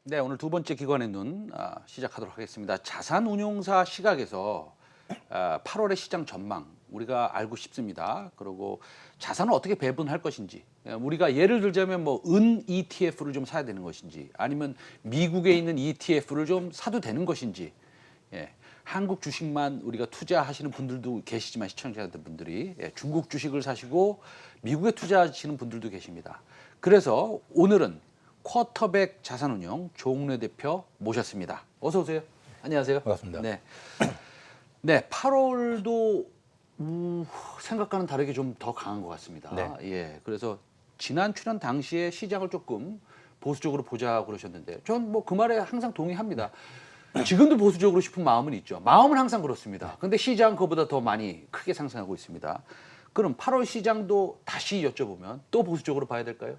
네, 오늘 두 번째 기관의 눈 시작하도록 하겠습니다. 자산운용사 시각에서 8월의 시장 전망 우리가 알고 싶습니다. 그리고 자산을 어떻게 배분할 것인지, 우리가 예를 들자면 뭐 은 ETF를 좀 사야 되는 것인지, 아니면 미국에 있는 ETF를 좀 사도 되는 것인지, 한국 주식만 우리가 투자하시는 분들도 계시지만 시청자분들이 중국 주식을 사시고 미국에 투자하시는 분들도 계십니다. 그래서 오늘은 쿼터백 자산운용 조홍래 대표 모셨습니다. 어서 오세요. 안녕하세요. 반갑습니다. 네, 네, 8월도 생각과는 다르게 좀 더 강한 것 같습니다. 네. 예, 그래서 지난 출연 당시에 시장을 조금 보수적으로 보자고 그러셨는데, 전 뭐 그 말에 항상 동의합니다. 지금도 보수적으로 싶은 마음은 있죠. 마음은 항상 그렇습니다. 근데 시장 그거보다 더 많이 크게 상승하고 있습니다. 그럼 8월 시장도 다시 여쭤보면 또 보수적으로 봐야 될까요?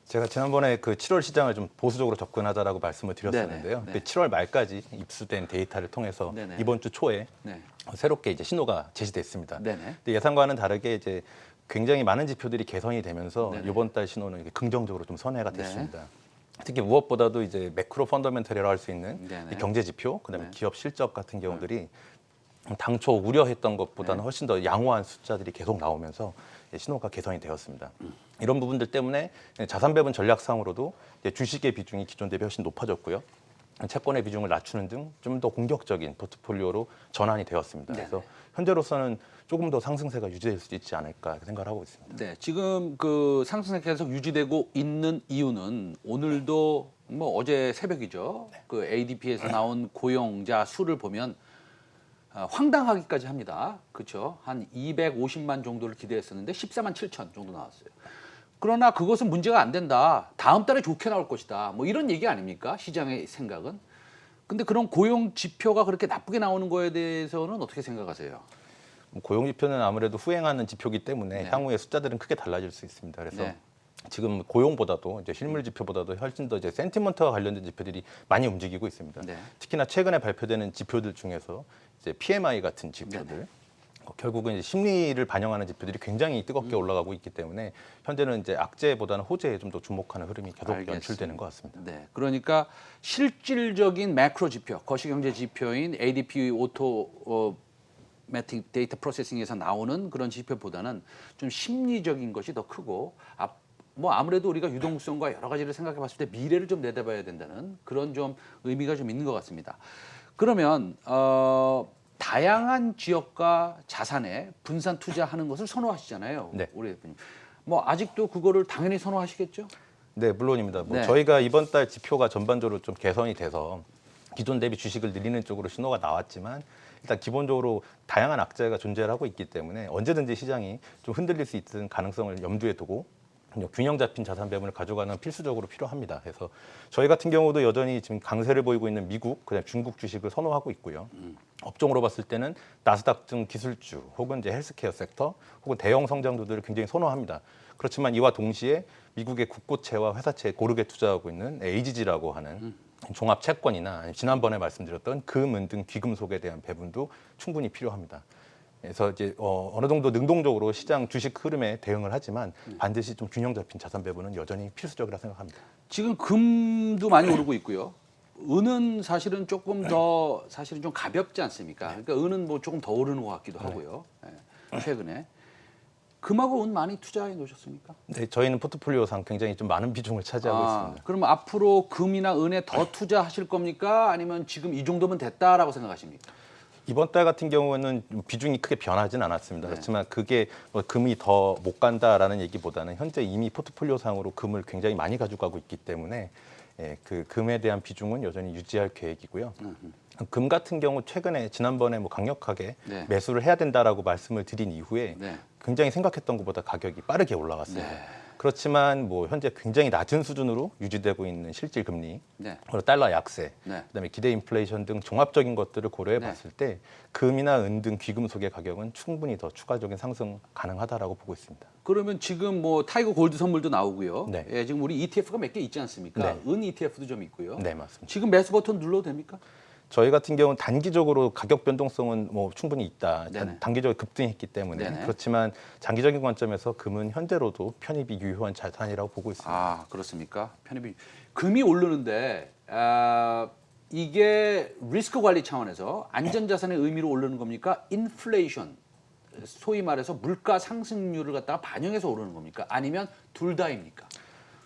제가 지난번에 그 7월 시장을 좀 보수적으로 접근하자라고 말씀을 드렸었는데요. 네네, 네. 그 7월 말까지 입수된 데이터를 통해서 네네. 이번 주 초에 네. 새롭게 이제 신호가 제시됐습니다. 네네. 근데 예상과는 다르게 이제 굉장히 많은 지표들이 개선이 되면서 네네. 이번 달 신호는 이렇게 긍정적으로 좀 선회가 네. 됐습니다. 특히 무엇보다도 이제 매크로 펀더멘털이라고 할 수 있는 네네. 이 경제 지표, 그다음에 네. 기업 실적 같은 경우들이 당초 우려했던 것보다는 네. 훨씬 더 양호한 숫자들이 계속 나오면서 신호가 개선이 되었습니다. 이런 부분들 때문에 자산 배분 전략상으로도 주식의 비중이 기존 대비 훨씬 높아졌고요. 채권의 비중을 낮추는 등 좀 더 공격적인 포트폴리오로 전환이 되었습니다. 네네. 그래서 현재로서는 조금 더 상승세가 유지될 수 있지 않을까 이렇게 생각을 하고 있습니다. 네, 지금 그 상승세 계속 유지되고 있는 이유는 오늘도 뭐 어제 새벽이죠. 그 ADP에서 나온 고용자 수를 보면 황당하기까지 합니다. 그렇죠? 한 250만 정도를 기대했었는데 14만 7천 정도 나왔어요. 그러나 그것은 문제가 안 된다. 다음 달에 좋게 나올 것이다. 뭐 이런 얘기 아닙니까? 시장의 생각은. 근데 그런 고용 지표가 그렇게 나쁘게 나오는 거에 대해서는 어떻게 생각하세요? 고용 지표는 아무래도 후행하는 지표이기 때문에 네. 향후에 숫자들은 크게 달라질 수 있습니다. 그래서 네. 지금 고용보다도 이제 실물 지표보다도 훨씬 더 이제 센티먼트와 관련된 지표들이 많이 움직이고 있습니다. 네. 특히나 최근에 발표되는 지표들 중에서 이제 PMI 같은 지표들, 결국은 이제 심리를 반영하는 지표들이 굉장히 뜨겁게 올라가고 있기 때문에 현재는 이제 악재보다는 호재에 좀 더 주목하는 흐름이 계속 알겠습니다. 연출되는 것 같습니다. 네, 그러니까 실질적인 매크로 지표, 거시경제 지표인 ADP 오토매틱 데이터 프로세싱에서 나오는 그런 지표보다는 좀 심리적인 것이 더 크고, 뭐 아무래도 우리가 유동성과 여러 가지를 생각해 봤을 때 미래를 좀 내다봐야 된다는 그런 좀 의미가 좀 있는 것 같습니다. 그러면 다양한 지역과 자산에 분산 투자하는 것을 선호하시잖아요. 네. 우리 대표님. 뭐 아직도 그거를 당연히 선호하시겠죠? 네, 물론입니다. 뭐 네. 저희가 이번 달 지표가 전반적으로 좀 개선이 돼서 기존 대비 주식을 늘리는 쪽으로 신호가 나왔지만 일단 기본적으로 다양한 악재가 존재를 하고 있기 때문에 언제든지 시장이 좀 흔들릴 수 있는 가능성을 염두에 두고 균형 잡힌 자산 배분을 가져가는 건 필수적으로 필요합니다. 그래서 저희 같은 경우도 여전히 지금 강세를 보이고 있는 미국, 그다음 중국 주식을 선호하고 있고요. 업종으로 봤을 때는 나스닥 등 기술주, 혹은 이제 헬스케어 섹터, 혹은 대형 성장주들을 굉장히 선호합니다. 그렇지만 이와 동시에 미국의 국고채와 회사채에 고르게 투자하고 있는 AGG라고 하는 종합 채권이나 지난번에 말씀드렸던 금, 은 등 귀금속에 대한 배분도 충분히 필요합니다. 그래서 이제 어느 정도 능동적으로 시장 주식 흐름에 대응을 하지만 반드시 좀 균형 잡힌 자산 배분은 여전히 필수적이라 생각합니다. 지금 금도 많이 오르고 있고요. 은은 사실은 조금 더 사실은 좀 가볍지 않습니까? 그러니까 은은 뭐 조금 더 오르는 것 같기도 하고요. 최근에 금하고 은 많이 투자해 놓으셨습니까? 네, 저희는 포트폴리오상 굉장히 좀 많은 비중을 차지하고 있습니다. 그럼 앞으로 금이나 은에 더 투자하실 겁니까? 아니면 지금 이 정도면 됐다라고 생각하십니까? 이번 달 같은 경우는 비중이 크게 변하진 않았습니다. 네. 그렇지만 그게 뭐 금이 더 못 간다라는 얘기보다는 현재 이미 포트폴리오상으로 금을 굉장히 많이 가져가고 있기 때문에 그 금에 대한 비중은 여전히 유지할 계획이고요. 금 같은 경우 최근에 지난번에 뭐 강력하게 네. 매수를 해야 된다라고 말씀을 드린 이후에 네. 굉장히 생각했던 것보다 가격이 빠르게 올라갔습니다. 네. 그렇지만 뭐 현재 굉장히 낮은 수준으로 유지되고 있는 실질 금리, 네. 그리고 달러 약세, 네. 그다음에 기대 인플레이션 등 종합적인 것들을 고려해 네. 봤을 때 금이나 은 등 귀금속의 가격은 충분히 더 추가적인 상승 가능하다라고 보고 있습니다. 그러면 지금 뭐 타이거 골드 선물도 나오고요. 네. 지금 우리 ETF가 몇 개 있지 않습니까? 네. 은 ETF도 좀 있고요. 네, 맞습니다. 지금 매수 버튼 눌러도 됩니까? 저희 같은 경우는 단기적으로 가격 변동성은 뭐 충분히 있다. 네네. 단기적으로 급등했기 때문에 네네. 그렇지만 장기적인 관점에서 금은 현재로도 편입이 유효한 자산이라고 보고 있습니다. 아, 그렇습니까? 편입이 금이 오르는데 이게 리스크 관리 차원에서 안전자산의 의미로 오르는 겁니까? 인플레이션, 소위 말해서 물가 상승률을 갖다가 반영해서 오르는 겁니까? 아니면 둘 다입니까?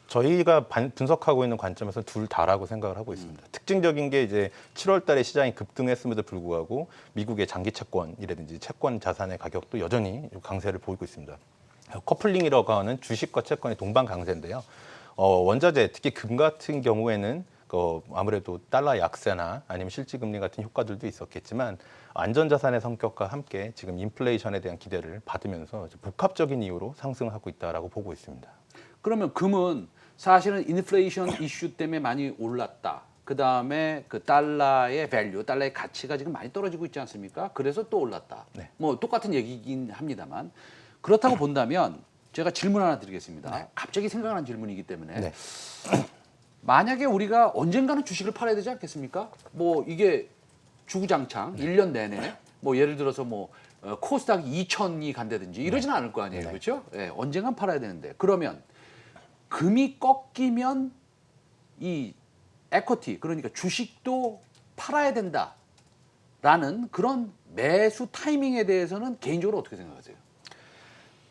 저희가 분석하고 있는 관점에서 둘 다라고 생각을 하고 있습니다. 특징적인 게 이제 7월 달에 시장이 급등했음에도 불구하고 미국의 장기 채권이라든지 채권 자산의 가격도 여전히 강세를 보이고 있습니다. 커플링이라고 하는 주식과 채권의 동반 강세인데요. 원자재, 특히 금 같은 경우에는 아무래도 달러 약세나 아니면 실질금리 같은 효과들도 있었겠지만 안전자산의 성격과 함께 지금 인플레이션에 대한 기대를 받으면서 복합적인 이유로 상승하고 있다라고 보고 있습니다. 그러면 금은 사실은 인플레이션 이슈 때문에 많이 올랐다. 그 다음에 그 달러의 밸류, 달러의 가치가 지금 많이 떨어지고 있지 않습니까? 그래서 또 올랐다. 네. 뭐 똑같은 얘기긴 합니다만 그렇다고 본다면 제가 질문 하나 드리겠습니다. 네. 갑자기 생각나는 질문이기 때문에 네. 만약에 우리가 언젠가는 주식을 팔아야 되지 않겠습니까? 뭐 이게 주구장창 1년 내내 뭐 예를 들어서 뭐 코스닥 2천이 간다든지 이러지는 않을 거 아니에요. 네. 그렇죠? 예, 언젠간 팔아야 되는데 그러면 금이 꺾이면 이 에쿼티 그러니까 주식도 팔아야 된다라는 그런 매수 타이밍에 대해서는 개인적으로 어떻게 생각하세요?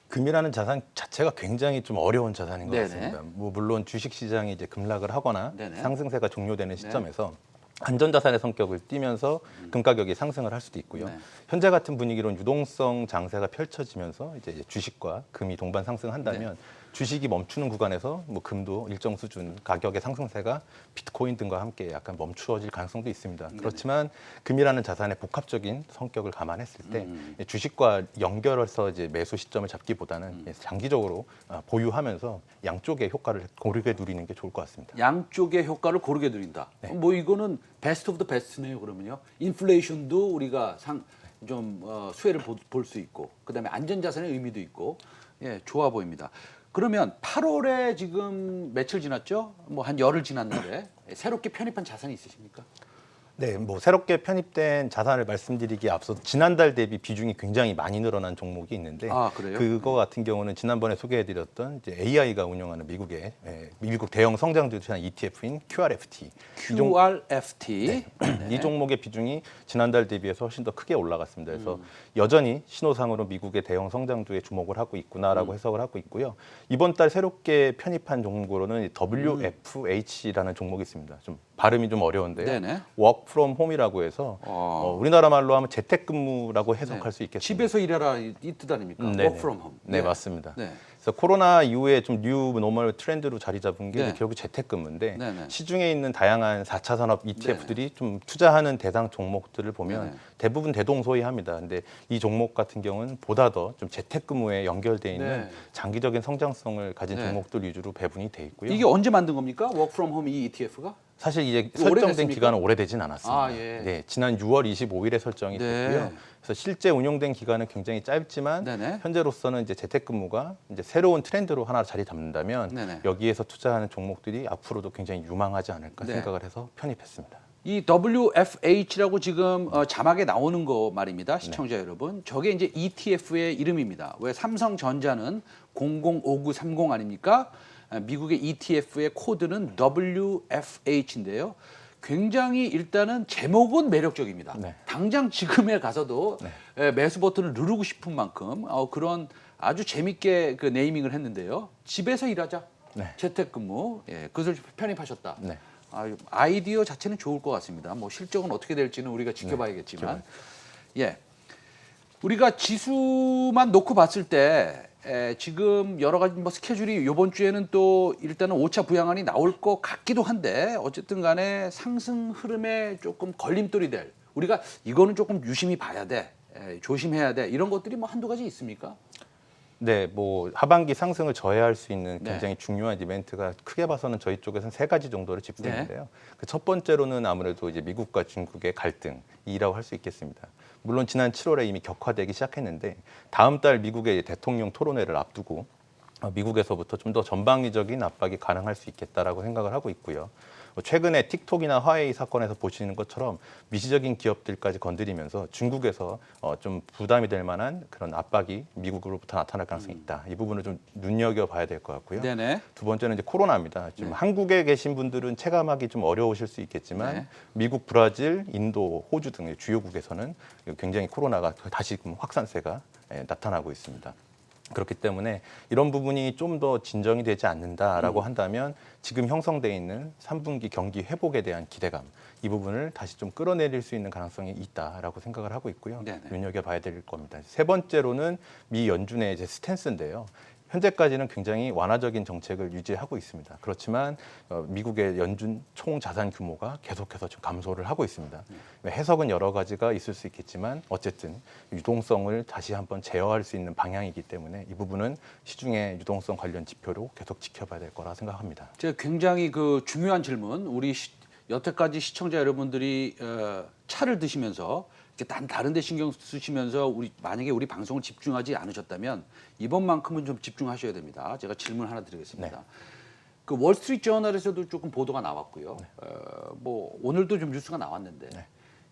금이라는 자산 자체가 굉장히 좀 어려운 자산인 것 네네. 같습니다. 뭐 물론 주식 시장이 이제 급락을 하거나 네네. 상승세가 종료되는 시점에서 안전자산의 성격을 띠면서 금 가격이 상승을 할 수도 있고요. 네. 현재 같은 분위기로는 유동성 장세가 펼쳐지면서 이제 주식과 금이 동반 상승한다면 주식이 멈추는 구간에서 뭐 금도 일정 수준 가격의 상승세가 비트코인 등과 함께 약간 멈추어질 가능성도 있습니다. 그렇지만 금이라는 자산의 복합적인 성격을 감안했을 때 주식과 연결해서 이제 매수 시점을 잡기보다는 장기적으로 보유하면서 양쪽의 효과를 고르게 누리는 게 좋을 것 같습니다. 양쪽의 효과를 고르게 누린다. 뭐 이거는 베스트 오브 더 베스트네요. 그러면요. 인플레이션도 우리가 좀 수혜를 볼 수 있고 그다음에 안전자산의 의미도 있고 예, 좋아 보입니다. 그러면 8월에 지금 며칠 지났죠? 뭐 한 열흘 지났는데 새롭게 편입한 자산이 있으십니까? 네, 뭐 새롭게 편입된 자산을 말씀드리기에 앞서 지난달 대비 비중이 굉장히 많이 늘어난 종목이 있는데 아, 그래요? 그거 같은 경우는 지난번에 소개해드렸던 이제 AI가 운영하는 미국의 미국 대형 성장주 자산 ETF인 QRFT. QRFT. 이 종목의 비중이 지난달 대비해서 훨씬 더 크게 올라갔습니다. 그래서 여전히 신호상으로 미국의 대형 성장주에 주목을 하고 있구나라고 해석을 하고 있고요. 이번 달 새롭게 편입한 종목으로는 WFH라는 종목이 있습니다. 좀 발음이 좀 어려운데요. 네네. Work from home이라고 해서 우리나라 말로 하면 재택근무라고 해석할 수 있겠습니다. 집에서 일해라 이 뜻 아닙니까? 네네. Work from home. 네, 맞습니다. 네. 그래서 코로나 이후에 좀 뉴 노멀 트렌드로 자리 잡은 게 네. 결국 재택근무인데 네네. 시중에 있는 다양한 4차 산업 ETF들이 좀 투자하는 대상 종목들을 보면 네네. 대부분 대동소이합니다. 근데 이 종목 같은 경우는 보다 더 좀 재택근무에 연결돼 있는 네. 장기적인 성장성을 가진 네. 종목들 위주로 배분이 돼 있고요. 이게 언제 만든 겁니까? Work from home 이 ETF가? 사실 이제 이거 설정된 오래됐습니까? 기간은 오래되진 않았습니다. 아, 예. 네, 지난 6월 25일에 설정이 네. 됐고요. 그래서 실제 운용된 기간은 굉장히 짧지만 네네. 현재로서는 이제 재택근무가 이제 새로운 트렌드로 하나 자리 잡는다면 네네. 여기에서 투자하는 종목들이 앞으로도 굉장히 유망하지 않을까 네. 생각을 해서 편입했습니다. 이 WFH라고 지금 자막에 나오는 거 말입니다. 시청자 여러분. 저게 이제 ETF의 이름입니다. 왜 삼성전자는 005930 아닙니까? 미국의 ETF의 코드는 WFH인데요. 굉장히 일단은 제목은 매력적입니다. 네. 당장 지금에 가서도 매수 버튼을 누르고 싶은 만큼 그런 아주 재밌게 그 네이밍을 했는데요. 집에서 일하자. 네. 재택근무. 예, 그것을 편입하셨다. 네. 아이디어 자체는 좋을 것 같습니다. 뭐 실적은 어떻게 될지는 우리가 지켜봐야겠지만, 예, 우리가 지수만 놓고 봤을 때 지금 여러 가지 뭐 스케줄이 이번 주에는 또 일단은 5차 부양안이 나올 것 같기도 한데 어쨌든간에 상승 흐름에 조금 걸림돌이 될 우리가 이거는 조금 유심히 봐야 돼, 조심해야 돼 이런 것들이 뭐 한두 가지 있습니까? 네, 뭐 하반기 상승을 저해할 수 있는 네. 굉장히 중요한 이벤트가 크게 봐서는 저희 쪽에서는 세 가지 정도를 짚겠는데요. 그 첫 번째로는 아무래도 이제 미국과 중국의 갈등이라고 할 수 있겠습니다. 물론 지난 7월에 이미 격화되기 시작했는데 다음 달 미국의 대통령 토론회를 앞두고 미국에서부터 좀 더 전방위적인 압박이 가능할 수 있겠다라고 생각을 하고 있고요. 최근에 틱톡이나 화웨이 사건에서 보시는 것처럼 미시적인 기업들까지 건드리면서 중국에서 좀 부담이 될 만한 그런 압박이 미국으로부터 나타날 가능성이 있다. 이 부분을 좀 눈여겨봐야 될 것 같고요. 네네. 두 번째는 이제 코로나입니다. 지금 네. 한국에 계신 분들은 체감하기 좀 어려우실 수 있겠지만 네. 미국, 브라질, 인도, 호주 등의 주요국에서는 굉장히 코로나가 다시 확산세가 나타나고 있습니다. 그렇기 때문에 이런 부분이 좀 더 진정이 되지 않는다라고 한다면 지금 형성돼 있는 3분기 경기 회복에 대한 기대감 이 부분을 다시 좀 끌어내릴 수 있는 가능성이 있다라고 생각을 하고 있고요. 네네. 눈여겨봐야 될 겁니다. 세 번째로는 미 연준의 이제 스탠스인데요. 현재까지는 굉장히 완화적인 정책을 유지하고 있습니다. 그렇지만 미국의 연준 총 자산 규모가 계속해서 좀 감소를 하고 있습니다. 해석은 여러 가지가 있을 수 있겠지만 어쨌든 유동성을 다시 한번 제어할 수 있는 방향이기 때문에 이 부분은 시중의 유동성 관련 지표로 계속 지켜봐야 될 거라 생각합니다. 제가 굉장히 그 중요한 질문, 여태까지 시청자 여러분들이 차를 드시면서 이렇게 다른 데 신경 쓰시면서 만약에 우리 방송을 집중하지 않으셨다면 이번만큼은 좀 집중하셔야 됩니다. 제가 질문 하나 드리겠습니다. 네. 그 월스트리트 저널에서도 조금 보도가 나왔고요. 뭐 오늘도 좀 뉴스가 나왔는데 네.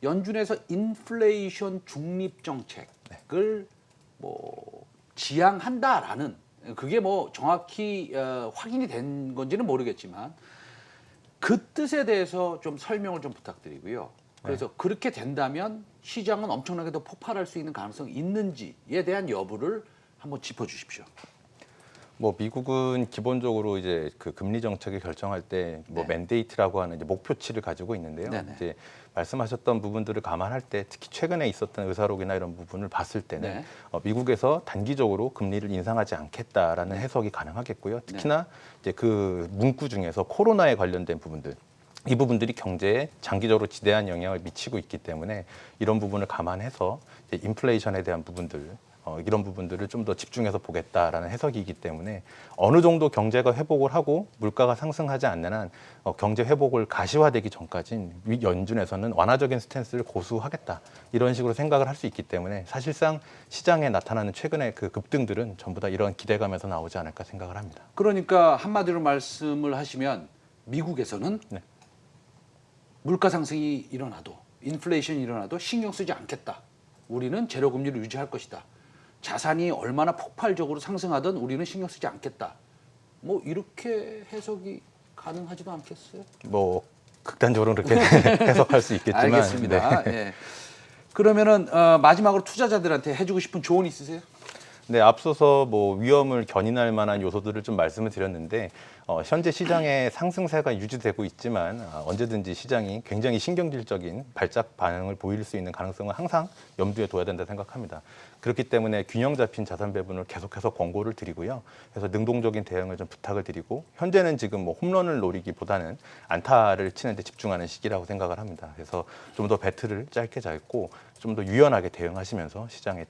연준에서 인플레이션 중립 정책을 뭐 지향한다라는 그게 뭐 정확히 확인이 된 건지는 모르겠지만 그 뜻에 대해서 좀 설명을 좀 부탁드리고요. 그래서 그렇게 된다면 시장은 엄청나게 더 폭발할 수 있는 가능성이 있는지에 대한 여부를 한번 짚어주십시오. 뭐 미국은 기본적으로 이제 그 금리 정책을 결정할 때 뭐 네. 맨데이트라고 하는 이제 목표치를 가지고 있는데요. 네네. 이제 말씀하셨던 부분들을 감안할 때 특히 최근에 있었던 의사록이나 이런 부분을 봤을 때는 네. 미국에서 단기적으로 금리를 인상하지 않겠다라는 해석이 가능하겠고요. 특히나 이제 그 문구 중에서 코로나에 관련된 부분들 이 부분들이 경제에 장기적으로 지대한 영향을 미치고 있기 때문에 이런 부분을 감안해서 이제 인플레이션에 대한 부분들 이런 부분들을 좀 더 집중해서 보겠다라는 해석이기 때문에 어느 정도 경제가 회복을 하고 물가가 상승하지 않는 한 경제 회복을 가시화되기 전까지는 연준에서는 완화적인 스탠스를 고수하겠다 이런 식으로 생각을 할 수 있기 때문에 사실상 시장에 나타나는 최근의 그 급등들은 전부 다 이런 기대감에서 나오지 않을까 생각을 합니다. 그러니까 한마디로 말씀을 하시면 미국에서는 네. 물가 상승이 일어나도 인플레이션이 일어나도 신경 쓰지 않겠다. 우리는 제로 금리를 유지할 것이다. 자산이 얼마나 폭발적으로 상승하든 우리는 신경 쓰지 않겠다. 뭐 이렇게 해석이 가능하지도 않겠어요? 뭐 극단적으로 그렇게 해석할 수 있겠지만 알겠습니다. 네. 예. 그러면은 마지막으로 투자자들한테 해주고 싶은 조언 있으세요? 네, 앞서서 뭐 위험을 견인할 만한 요소들을 좀 말씀을 드렸는데 현재 시장의 상승세가 유지되고 있지만 언제든지 시장이 굉장히 신경질적인 발작 반응을 보일 수 있는 가능성은 항상 염두에 둬야 된다 생각합니다. 그렇기 때문에 균형 잡힌 자산 배분을 계속해서 권고를 드리고요. 그래서 능동적인 대응을 좀 부탁을 드리고 현재는 지금 뭐 홈런을 노리기보다는 안타를 치는 데 집중하는 시기라고 생각을 합니다. 그래서 좀 더 배트를 짧게 잡고 좀 더 유연하게 대응하시면서 시장에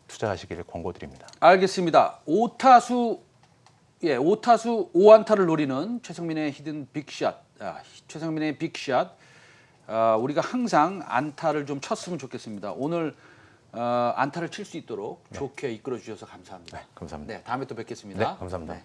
투자하시기를 권고드립니다. 알겠습니다. 5타수 5안타를 노리는 최성민의 히든 빅샷. 최성민의 빅샷. 우리가 항상 안타를 좀 쳤으면 좋겠습니다. 오늘 안타를 칠 수 있도록 좋게 이끌어 주셔서 감사합니다. 네, 감사합니다. 네, 다음에 또 뵙겠습니다. 네, 감사합니다. 네.